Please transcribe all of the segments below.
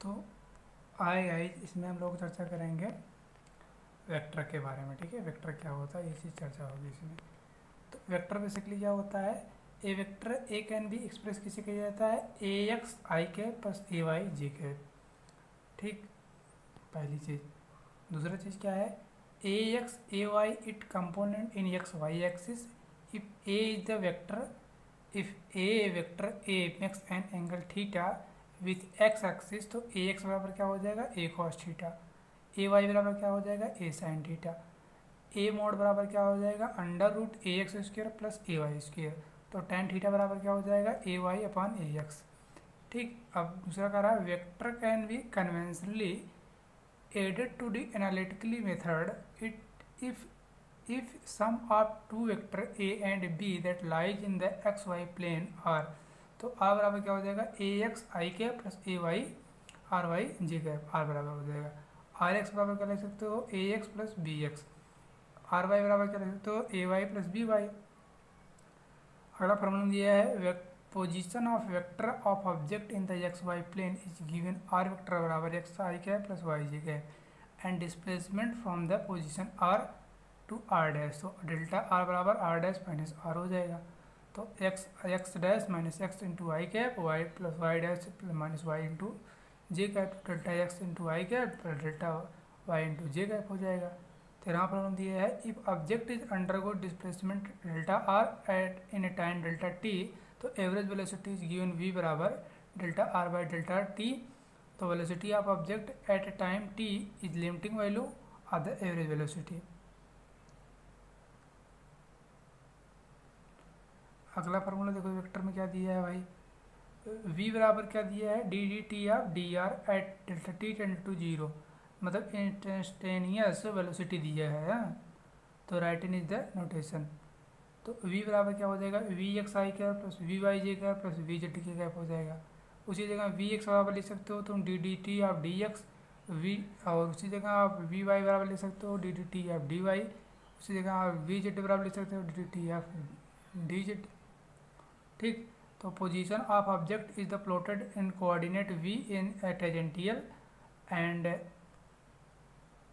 तो आए गाइस, इसमें हम लोग चर्चा करेंगे वेक्टर के बारे में। ठीक है, वेक्टर क्या होता है ये चीज़ चर्चा होगी इसमें। तो वेक्टर बेसिकली क्या होता है, A vector A can be express किसे किया जाता है, A x I cap plus A y J cap. ठीक, पहली चीज़। दूसरा चीज़ क्या है, A x A y it component in x y axis if A is the vector, if A vector A makes an angle theta with x axis, तो A x बराबर क्या हो जाएगा, A cos theta. A y बराबर क्या हो जाएगा, A sine theta. A mod बराबर क्या हो जाएगा, under root A X square plus A Y square. तो टेन थीटा बराबर क्या हो जाएगा, A Y upon A X. ठीक, अब दूसरा कह रहा है vector can be conventionally added to the analytically method it if sum of two vector a and b that lies in the xy plane are, तो r बराबर क्या हो जाएगा, A x I cap plus A y r y j cap. R बराबर हो जाएगा, are x बराबर क्या लिख सकते हो, a x plus b x. R y बराबर क्या लिख सकते हो, a y plus b y. अगला फॉर्मूला दिया है, position of vector of object in the x y plane is given r vector बराबर x I cap plus y j cap and displacement from the position r to r dash. तो delta r बराबर r dash minus r हो जाएगा। तो x dash minus x into i cap, y plus y dash minus y into j cap, delta x into i cap plus delta y into j cap हो जाएगा। तेरह problem दिया है, if object is undergo displacement delta r at in a time delta t, तो average velocity is given v बराबर delta r by delta t. तो velocity of object at a time t is limiting value of the average velocity. अगला formula देखो, vector में क्या दिया है भाई, v बराबर क्या दिया है, D D T of D R at delta T tend to zero, मतलब इंस्टेंटेनियस वेलोसिटी दिया है। तो write in is the notation. तो v बराबर क्या हो जाएगा, वी एक्स आई कैप प्लस वी वाई जे cap plus V Z K cap हो जाएगा। उसी जगह वी एक्स बराबर लिख सकते हो तुम d D T of d x v, और उसी जगह आप वी वाई बराबर लिख सकते हो d D T of d y. उसी जगह आप वी जेड बराबर लिख सकते हो d D T of d z. ठीक, तो position of object is the plotted in coordinate v in tangential and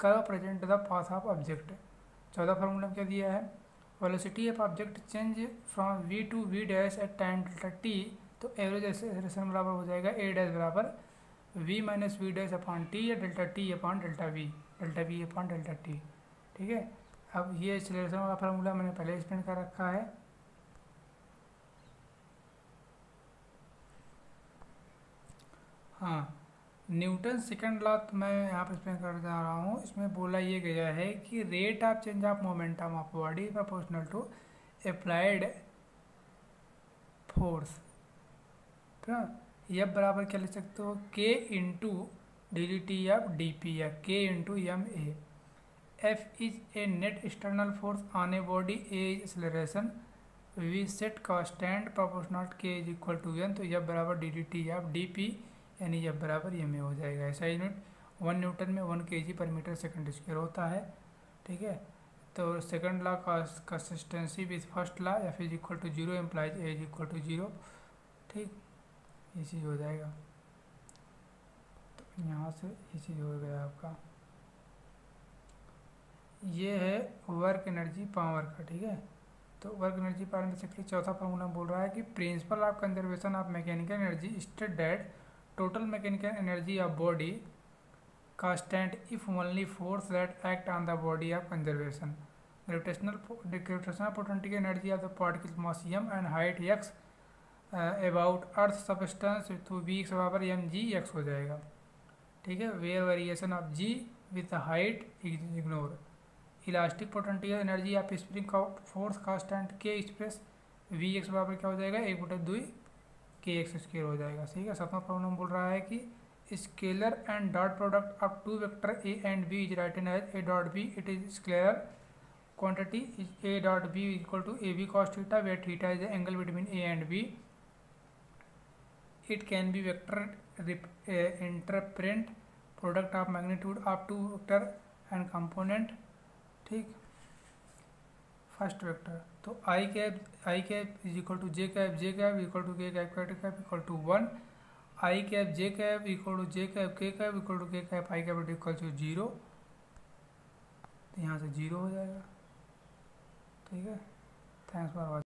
curve present the path of object. चौदह फार्मूला क्या दिया है, velocity of object change from v to v dash at time delta t, तो average acceleration बराबर हो जाएगा a dash बराबर v minus v dash upon t या delta t upon delta v upon delta t। ठीक है, अब ये एक्सेलरेशन वाला फार्मूला मैंने पहले एक्सप्लेन कर रखा है। हाँ, न्यूटन सेकंड लॉ मैं यहाँ पर एक्सप्लेन कर जा रहा हूँ। इसमें बोला ये गया है कि rate of change of momentum of body proportional to applied force. तो ये बराबर क्या लिख सकते हो, k into d D T of d p या k into m a. F is a net external force on a body, a is acceleration, we set constant proportional k is equal to n. तो यह बराबर d D T of d p यानी यह बराबर M A हो जाएगा। ऐसा unit 1 Newton में 1 kg पर मीटर सेकंड स्क्वायर होता है। ठीक है, तो सेकंड लॉ का consistency with first law, f is equal to zero implies a is equal to zero. ठीक, ये चीज़ हो जाएगा। तो यहाँ से ये चीज़ हो गया आपका, ये है वर्क एनर्जी पावर का। ठीक है, तो वर्क एनर्जी पावर बेसिकली चौथा फॉर्मूला बोल रहा है कि principle of conservation of mechanical energy state that total mechanical energy of body constant if only force that act on the body of conservation. Gravitational potential energy of the particle mass m and height x about earth substance to v x बराबर m g x हो जाएगा। ठीक है, where variation of g with the height is ignored. Elastic potential energy of spring force constant k express v x बराबर क्या हो जाएगा, 1/2 के एक्स स्क्वायर हो जाएगा। ठीक है, सातवां प्रॉब्लम बोल रहा है कि scalar and dot product of two vector a and b is written as a dot b, it is scalar quantity is a dot b equal to a b cos theta, where theta is the angle between a and b. It can be vector interpret product of magnitude of two vector and component. ठीक, first vector, तो i cap is equal to j cap equal to k cap equal to 1। I cap j cap equal to j cap k cap equal to k cap i cap equal to 0, तो यहाँ से 0 हो जाएगा। ठीक है, thanks for watching.